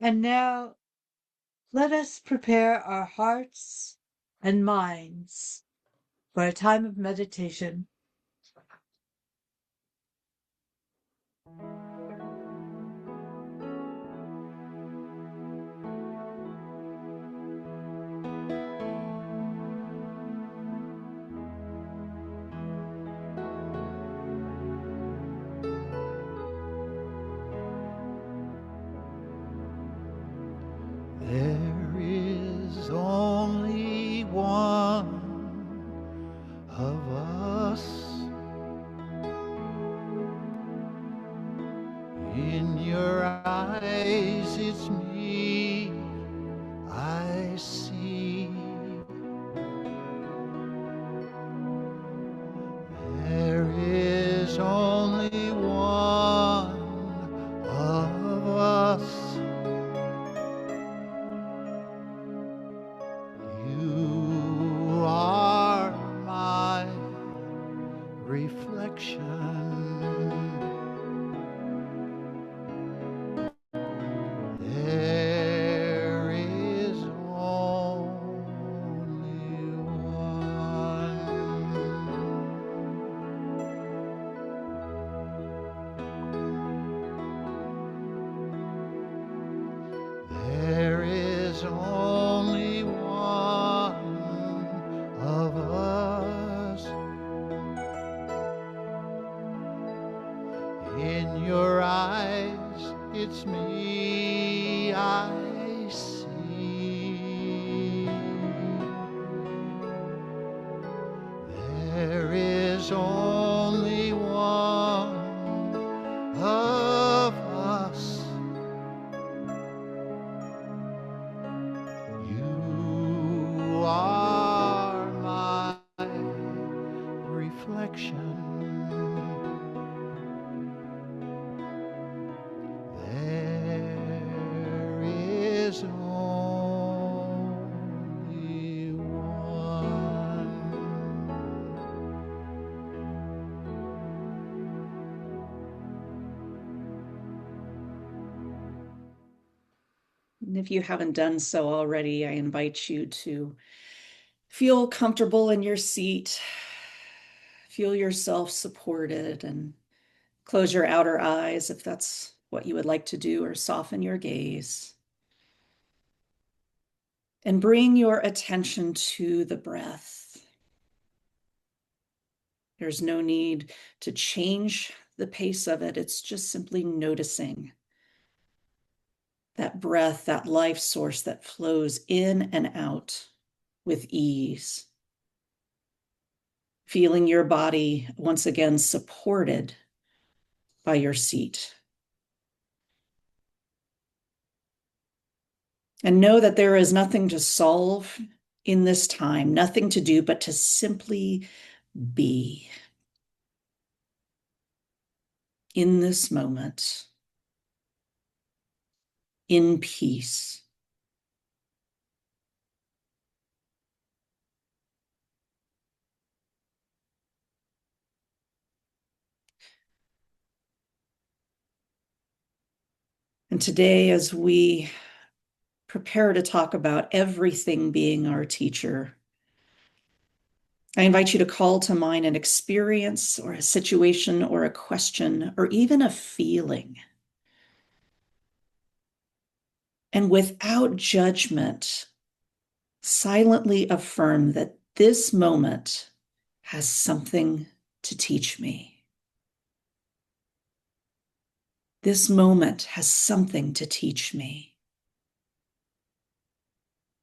And now let us prepare our hearts and minds for a time of meditation. There is only one of us. In your eyes, it's me I see. There is only one of us. You are my reflection. There is only one. There is only one of us. In your eyes, it's me I see. There is only one of us. You are my reflection. There is only one. And if you haven't done so already, I invite you to feel comfortable in your seat, feel yourself supported, and close your outer eyes if that's what you would like to do, or soften your gaze. And bring your attention to the breath. There's no need to change the pace of it. It's just simply noticing that breath, that life source that flows in and out with ease. Feeling your body once again supported by your seat. And know that there is nothing to solve in this time, nothing to do but to simply be in this moment, in peace. And today, as we prepare to talk about everything being our teacher, I invite you to call to mind an experience or a situation or a question or even a feeling. And without judgment, silently affirm that this moment has something to teach me. This moment has something to teach me.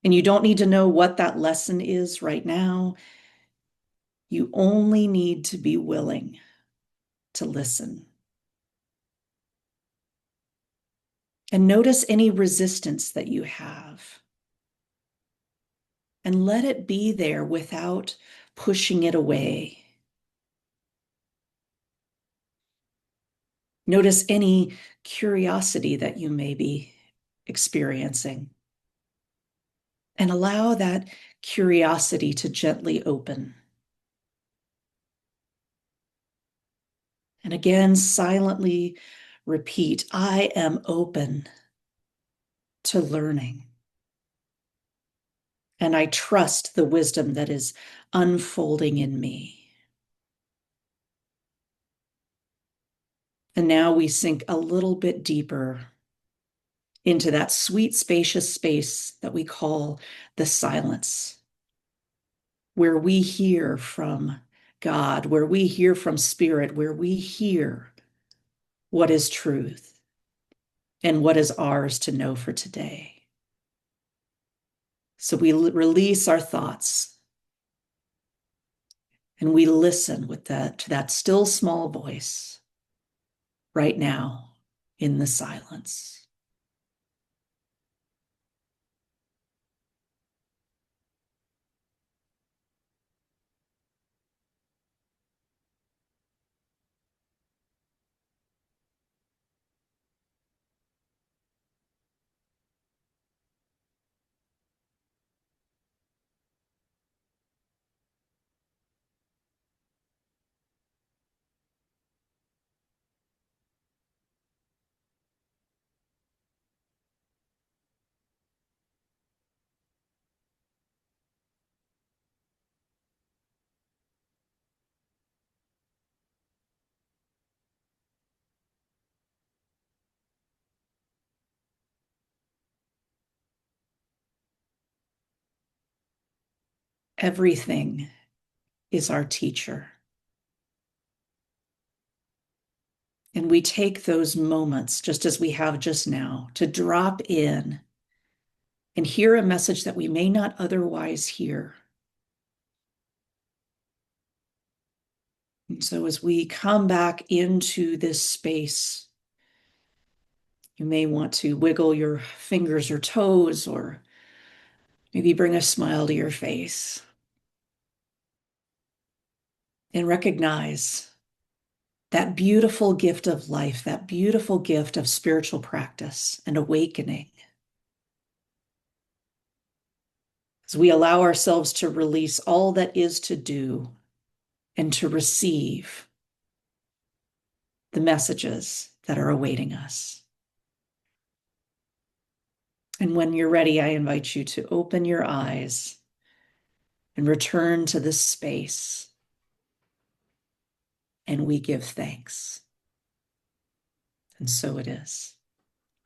And you don't need to know what that lesson is right now. You only need to be willing to listen. And notice any resistance that you have. And let it be there without pushing it away. Notice any curiosity that you may be experiencing. And allow that curiosity to gently open. And again, silently repeat, I am open to learning. And I trust the wisdom that is unfolding in me. And now we sink a little bit deeper into that sweet, spacious space that we call the silence, where we hear from God, where we hear from Spirit, where we hear what is truth and what is ours to know for today. So we release our thoughts and we listen with to that still small voice right now in the silence. Everything is our teacher. And we take those moments, just as we have just now, to drop in and hear a message that we may not otherwise hear. And so as we come back into this space, you may want to wiggle your fingers or toes, or maybe bring a smile to your face and recognize that beautiful gift of life, that beautiful gift of spiritual practice and awakening. As we allow ourselves to release all that is to do and to receive the messages that are awaiting us. And when you're ready, I invite you to open your eyes and return to this space. And we give thanks. And so it is.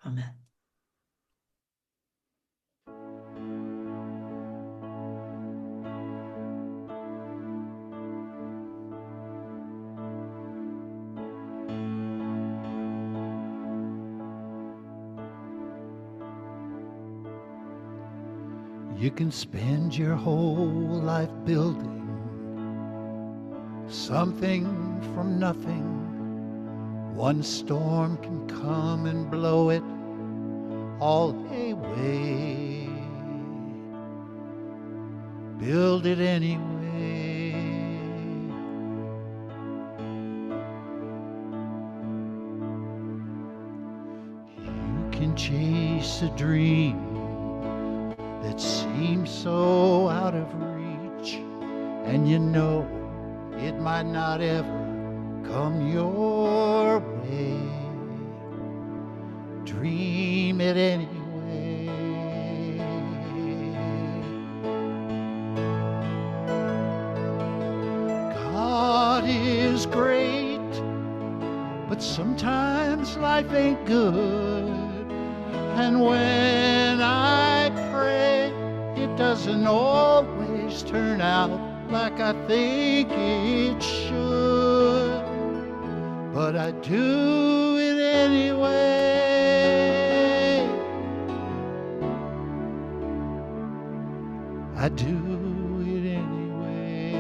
Amen. You can spend your whole life building something from nothing. One storm can come and blow it all away. Build it anyway. You can chase a dream that seems so out of reach, and you know it might not ever come your way. Dream it anyway. God is great, but sometimes life ain't good. And when I pray, it doesn't always turn out like I think it should. But I do it anyway. I do it anyway.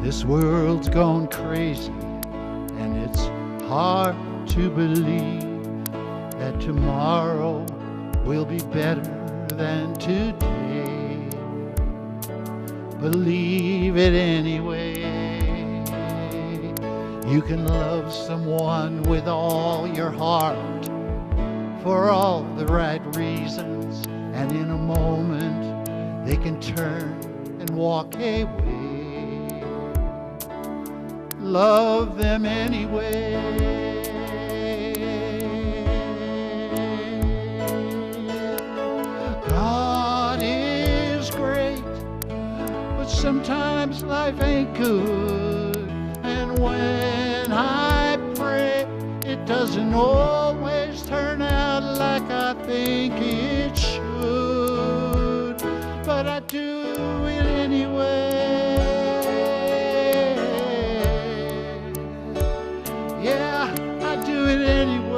This world's gone crazy, and it's hard to believe that tomorrow will be better than today. Believe it anyway. You can love someone with all your heart for all the right reasons, and in a moment they can turn and walk away. love them anyway. God is great, but sometimes life ain't good. And when I pray, it doesn't always turn out like I think it should. But I do it anyway. Yeah, I do it anyway.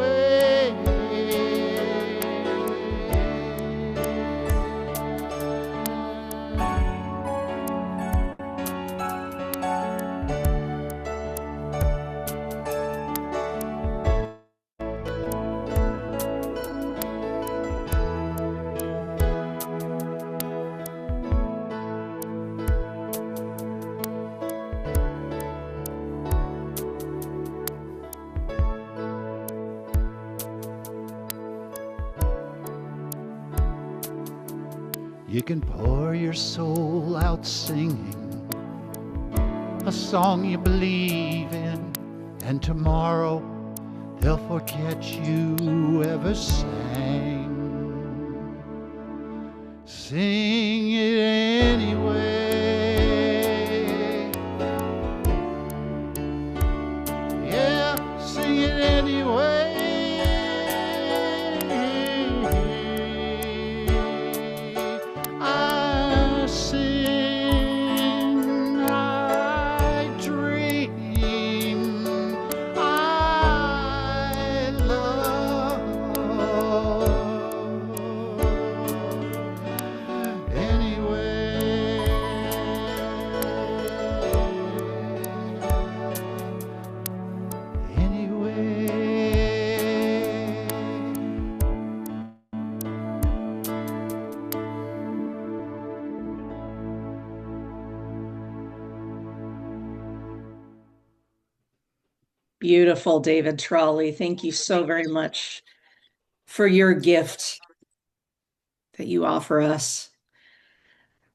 You can pour your soul out singing a song you believe in, and tomorrow they'll forget you ever sang. Sing it anyway. Yeah, sing it anyway. I sing, I dream, I love anyway. Beautiful, David Trolley. Thank you so very much for your gift that you offer us.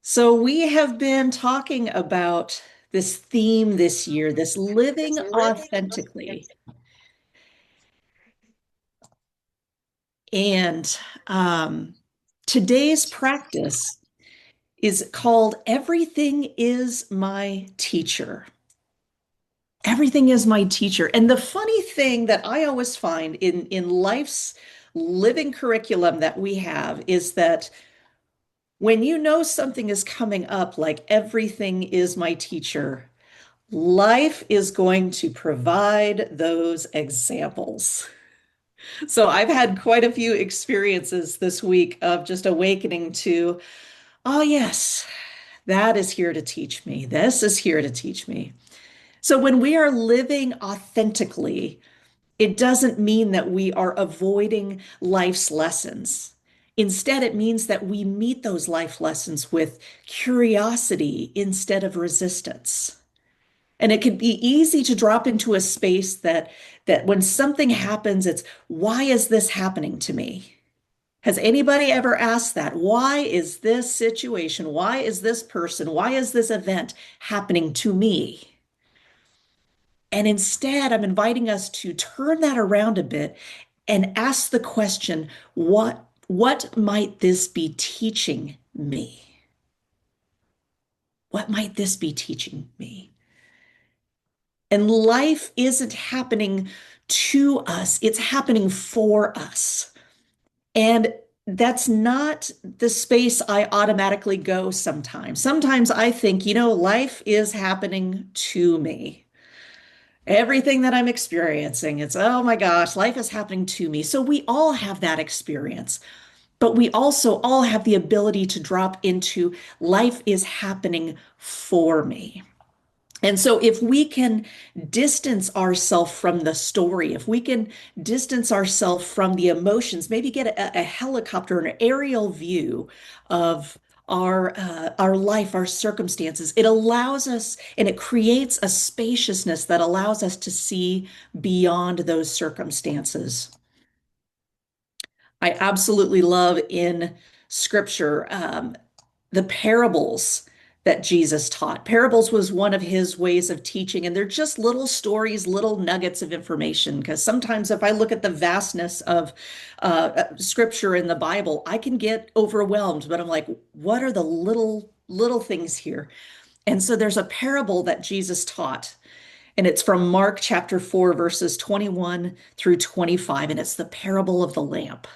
So, we have been talking about this theme this year, this living authentically. And today's practice is called Everything is My Teacher. Everything is my teacher. And the funny thing that I always find in life's living curriculum that we have is that when you know something is coming up, like everything is my teacher, life is going to provide those examples. So I've had quite a few experiences this week of just awakening to, oh, yes, that is here to teach me. This is here to teach me. So when we are living authentically, it doesn't mean that we are avoiding life's lessons. Instead, it means that we meet those life lessons with curiosity instead of resistance. And it can be easy to drop into a space that when something happens, it's, why is this happening to me? Has anybody ever asked that? Why is this situation? Why is this person? Why is this event happening to me? And instead, I'm inviting us to turn that around a bit and ask the question, what might this be teaching me? What might this be teaching me? And life isn't happening to us, it's happening for us. And that's not the space I automatically go sometimes. Sometimes I think, life is happening to me. Everything that I'm experiencing, it's, oh my gosh, life is happening to me. So we all have that experience, but we also all have the ability to drop into life is happening for me. And so if we can distance ourselves from the story, if we can distance ourselves from the emotions, maybe get a helicopter, an aerial view of our life, our circumstances, it allows us and it creates a spaciousness that allows us to see beyond those circumstances. I absolutely love in scripture the parables that Jesus taught. Parables was one of his ways of teaching, and they're just little stories, little nuggets of information. Because sometimes, if I look at the vastness of scripture in the Bible, I can get overwhelmed. But I'm like, what are the little things here? And so there's a parable that Jesus taught, and it's from Mark chapter 4, verses 21 through 25, and it's the parable of the lamp.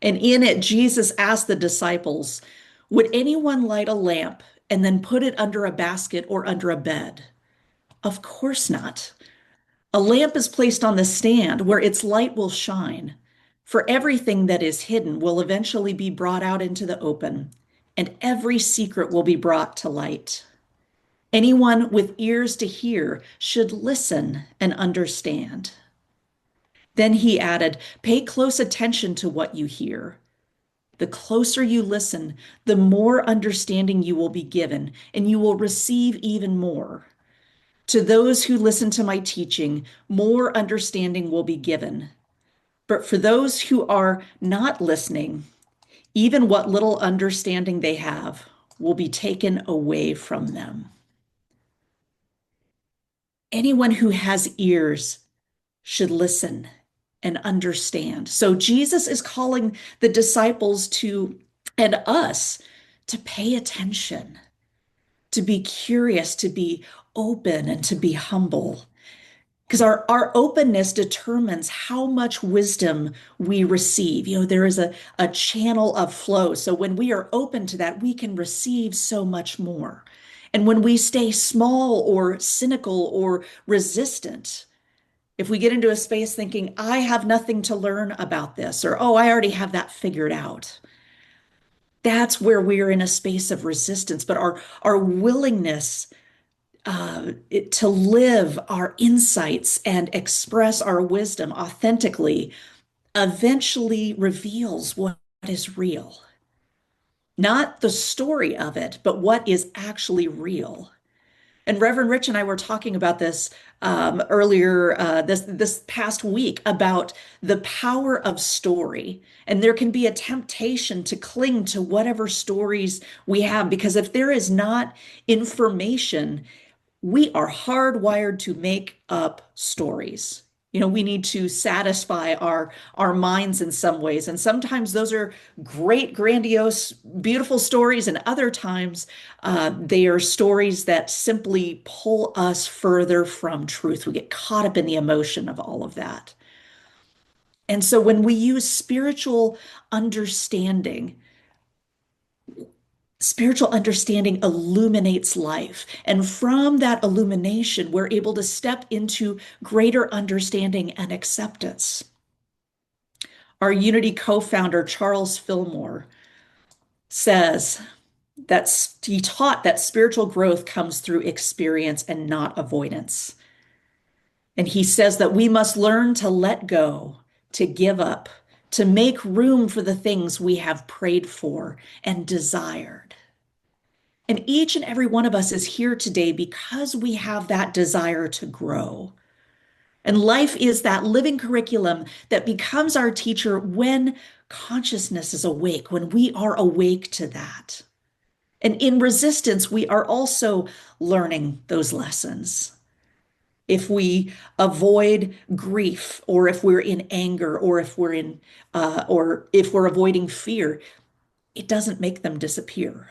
And in it, Jesus asked the disciples, would anyone light a lamp and then put it under a basket or under a bed? Of course not. A lamp is placed on the stand where its light will shine. For everything that is hidden will eventually be brought out into the open, and every secret will be brought to light. Anyone with ears to hear should listen and understand. Then he added, pay close attention to what you hear. The closer you listen, the more understanding you will be given, and you will receive even more. To those who listen to my teaching, more understanding will be given. But for those who are not listening, even what little understanding they have will be taken away from them. Anyone who has ears should listen and understand. So Jesus is calling the disciples to, and us, to pay attention, to be curious, to be open, and to be humble. Because our openness determines how much wisdom we receive. There is a channel of flow. So when we are open to that, we can receive so much more. And when we stay small or cynical or resistant, if we get into a space thinking, I have nothing to learn about this, or, oh, I already have that figured out, that's where we're in a space of resistance. But our willingness to live our insights and express our wisdom authentically eventually reveals what is real. Not the story of it, but what is actually real. And Reverend Rich and I were talking about this earlier this past week about the power of story. And there can be a temptation to cling to whatever stories we have, because if there is not information, we are hardwired to make up stories. We need to satisfy our minds in some ways. And sometimes those are great, grandiose, beautiful stories. And other times they are stories that simply pull us further from truth. We get caught up in the emotion of all of that. And so when we use spiritual understanding illuminates life. And from that illumination, we're able to step into greater understanding and acceptance. Our Unity co-founder, Charles Fillmore, says that he taught that spiritual growth comes through experience and not avoidance. And he says that we must learn to let go, to give up, to make room for the things we have prayed for and desired. And each and every one of us is here today because we have that desire to grow. And life is that living curriculum that becomes our teacher when consciousness is awake, when we are awake to that. And in resistance, we are also learning those lessons. If we avoid grief, or if we're in anger, or if we're avoiding fear, it doesn't make them disappear.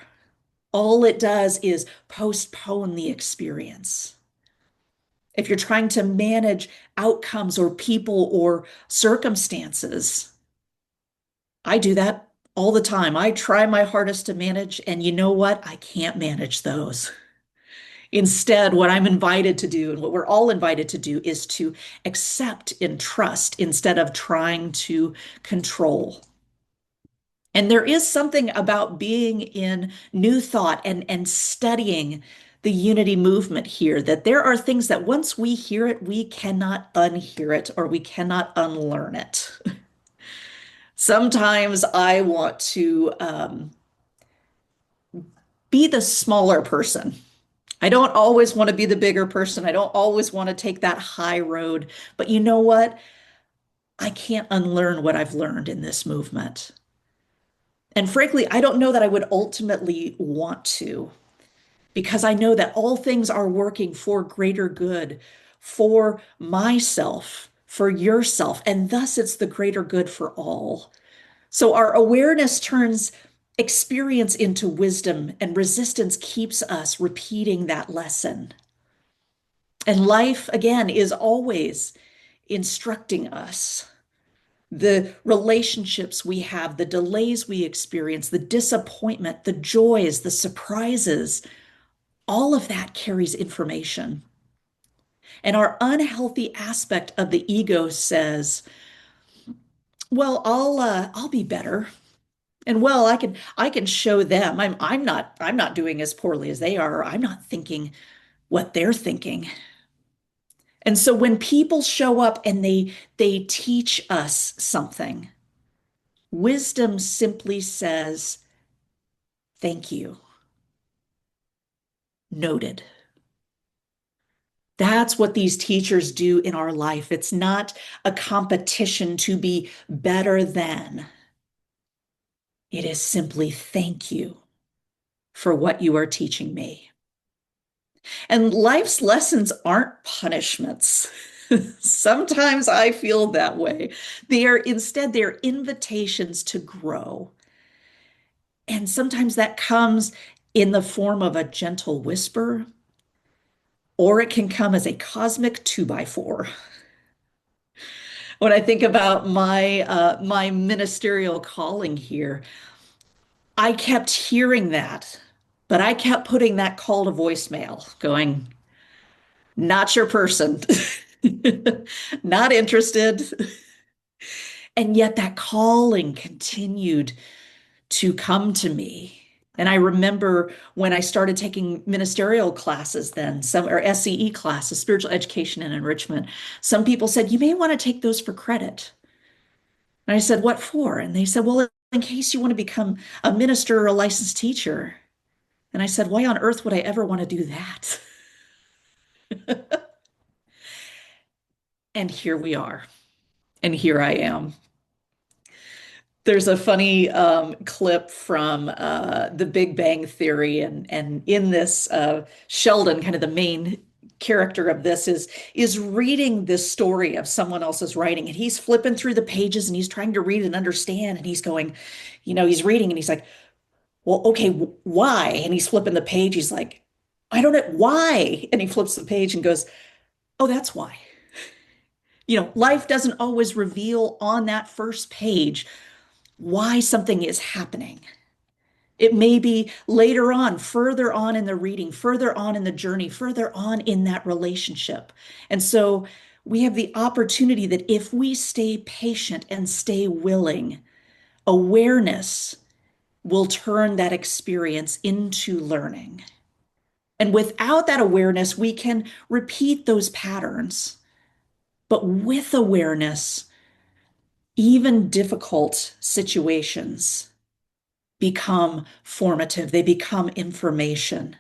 All it does is postpone the experience. If you're trying to manage outcomes or people or circumstances, I do that all the time. I try my hardest to manage, and you know what? I can't manage those. Instead, what I'm invited to do, and what we're all invited to do, is to accept and trust instead of trying to control. And there is something about being in new thought and studying the unity movement here, that there are things that once we hear it, we cannot unhear it, or we cannot unlearn it. Sometimes I want to be the smaller person. I don't always want to be the bigger person. I don't always want to take that high road. But you know what? I can't unlearn what I've learned in this movement. And frankly, I don't know that I would ultimately want to. because I know that all things are working for greater good, for myself, for yourself, and thus it's the greater good for all. So our awareness turns experience into wisdom, and resistance keeps us repeating that lesson. And life, again, is always instructing us. The relationships we have, the delays we experience, the disappointment, the joys, the surprises, all of that carries information. And our unhealthy aspect of the ego says, well, I'll be better. And well, I can show them I'm not doing as poorly as they are, or I'm not thinking what they're thinking. And so when people show up and they teach us something, wisdom simply says, thank you. Noted. That's what these teachers do in our life. It's not a competition to be better than. It is simply thank you for what you are teaching me. And life's lessons aren't punishments. Sometimes I feel that way. They're invitations to grow. And sometimes that comes in the form of a gentle whisper, or it can come as a cosmic two by four. When I think about my ministerial calling here, I kept hearing that, but I kept putting that call to voicemail, going, not your person, not interested. And yet that calling continued to come to me. And I remember when I started taking ministerial classes then, some or SEE classes, spiritual education and enrichment, some people said, you may want to take those for credit. And I said, what for? And they said, well, in case you want to become a minister or a licensed teacher. And I said, why on earth would I ever want to do that? And here we are. And here I am. There's a funny clip from The Big Bang Theory, and in this, Sheldon, kind of the main character of this, is reading this story of someone else's writing, and he's flipping through the pages and he's trying to read and understand, and he's going, he's reading and he's like, well, okay, why? And he's flipping the page. He's like, I don't know why. And he flips the page and goes, oh, that's why. Life doesn't always reveal on that first page why something is happening. It may be later on, further on in the reading, further on in the journey, further on in that relationship. And so we have the opportunity that if we stay patient and stay willing, awareness will turn that experience into learning. And without that awareness, we can repeat those patterns. But with awareness, even difficult situations become formative, they become information.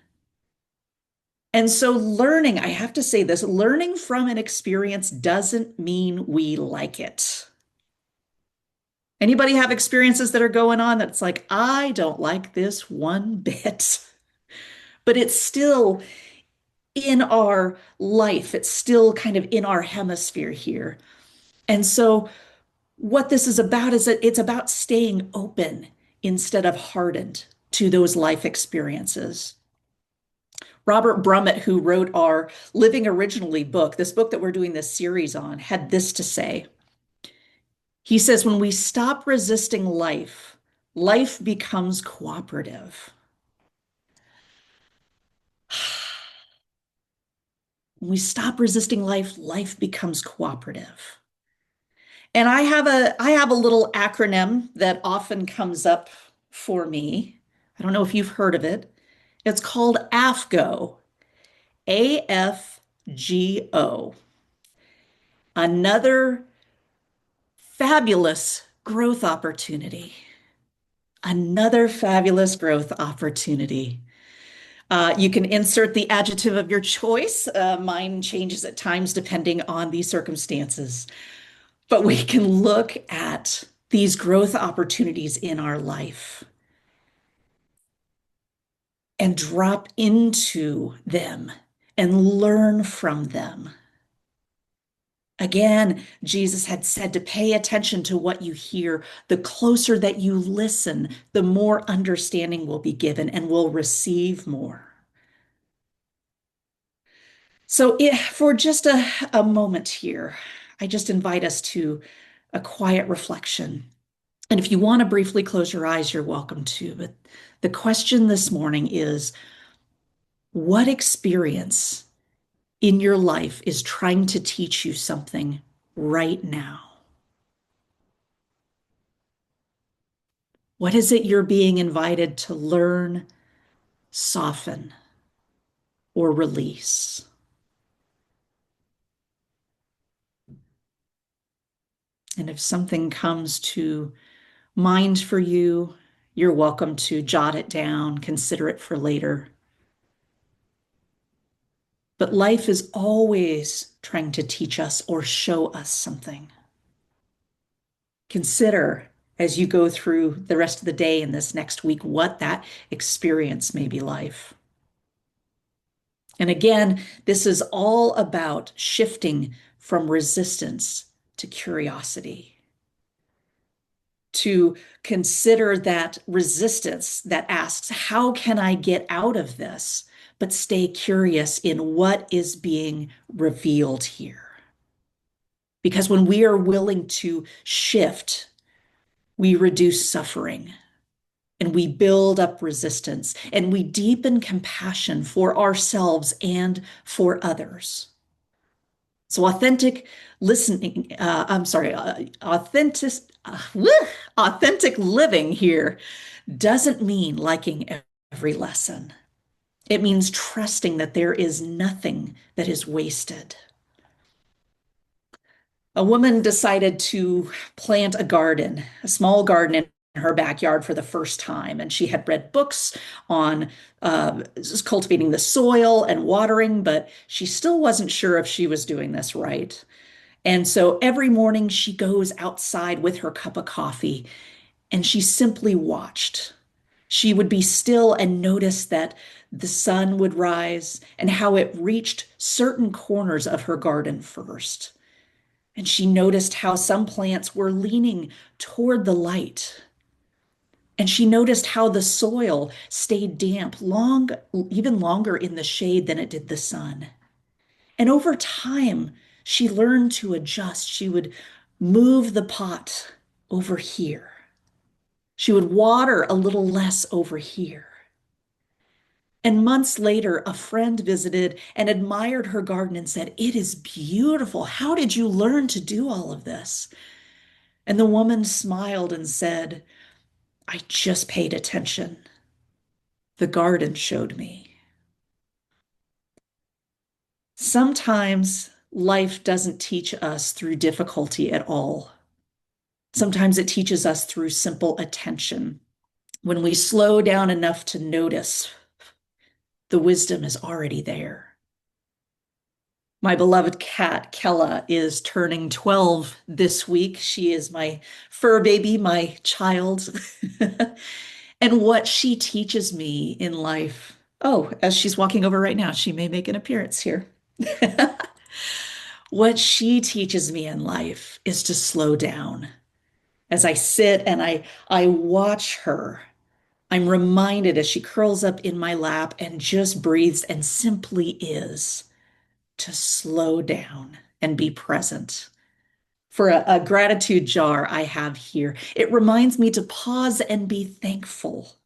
And so learning, I have to say this, learning from an experience doesn't mean we like it. Anybody have experiences that are going on that's like, I don't like this one bit, but it's still in our life. It's still kind of in our hemisphere here. And so what this is about is that it's about staying open instead of hardened to those life experiences. Robert Brummett, who wrote our Living Originally book, this book that we're doing this series on, had this to say. He says, when we stop resisting life, life becomes cooperative. When we stop resisting life, life becomes cooperative. And I have a little acronym that often comes up for me. I don't know if you've heard of it. It's called AFGO, AFGO. Another fabulous growth opportunity. Another fabulous growth opportunity. You can insert the adjective of your choice. Mine changes at times depending on the circumstances. But we can look at these growth opportunities in our life and drop into them and learn from them. Again, Jesus had said to pay attention to what you hear. The closer that you listen, the more understanding will be given and will receive more. So, for just a moment here, I just invite us to a quiet reflection. And if you want to briefly close your eyes, you're welcome to. But the question this morning is, what experience in your life is trying to teach you something right now? What is it you're being invited to learn, soften, or release? And if something comes to mind for you, you're welcome to jot it down, consider it for later. But life is always trying to teach us or show us something. Consider as you go through the rest of the day and this next week what that experience may be like. And again, this is all about shifting from resistance to curiosity, to consider that resistance that asks, how can I get out of this? But stay curious in what is being revealed here. Because when we are willing to shift, we reduce suffering and we build up resistance and we deepen compassion for ourselves and for others. So authentic listening, authentic living here doesn't mean liking every lesson. It means trusting that there is nothing that is wasted. A woman decided to plant a garden, a small garden in her backyard for the first time. And she had read books on cultivating the soil and watering, but she still wasn't sure if she was doing this right. And so every morning she goes outside with her cup of coffee and she simply watched. She would be still and notice that the sun would rise and how it reached certain corners of her garden first. And she noticed how some plants were leaning toward the light. And she noticed how the soil stayed damp even longer in the shade than it did the sun. And over time, she learned to adjust. She would move the pot over here. She would water a little less over here. And months later, a friend visited and admired her garden and said, "It is beautiful. How did you learn to do all of this?" And the woman smiled and said, "I just paid attention. The garden showed me." Sometimes life doesn't teach us through difficulty at all. Sometimes it teaches us through simple attention. When we slow down enough to notice, the wisdom is already there. My beloved cat, Kella, is turning 12 this week. She is my fur baby, my child. And what she teaches me in life, oh, as she's walking over right now, she may make an appearance here. What she teaches me in life is to slow down. As I sit and I watch her, I'm reminded as she curls up in my lap and just breathes and simply is, to slow down and be present. For a gratitude jar I have here, it reminds me to pause and be thankful.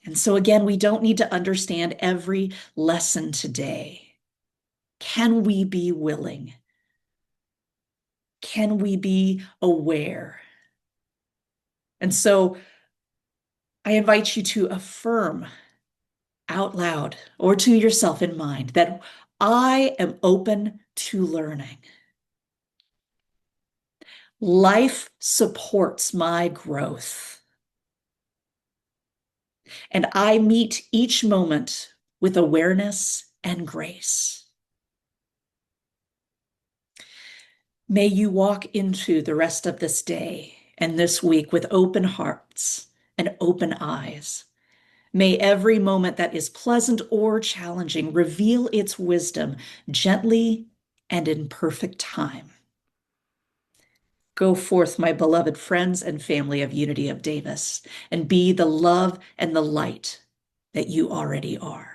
And so again, we don't need to understand every lesson today. Can we be willing? Can we be aware? And so I invite you to affirm out loud or to yourself in mind that I am open to learning. Life supports my growth. And I meet each moment with awareness and grace. May you walk into the rest of this day and this week with open hearts and open eyes. May every moment that is pleasant or challenging reveal its wisdom gently and in perfect time. Go forth, my beloved friends and family of Unity of Davis, and be the love and the light that you already are.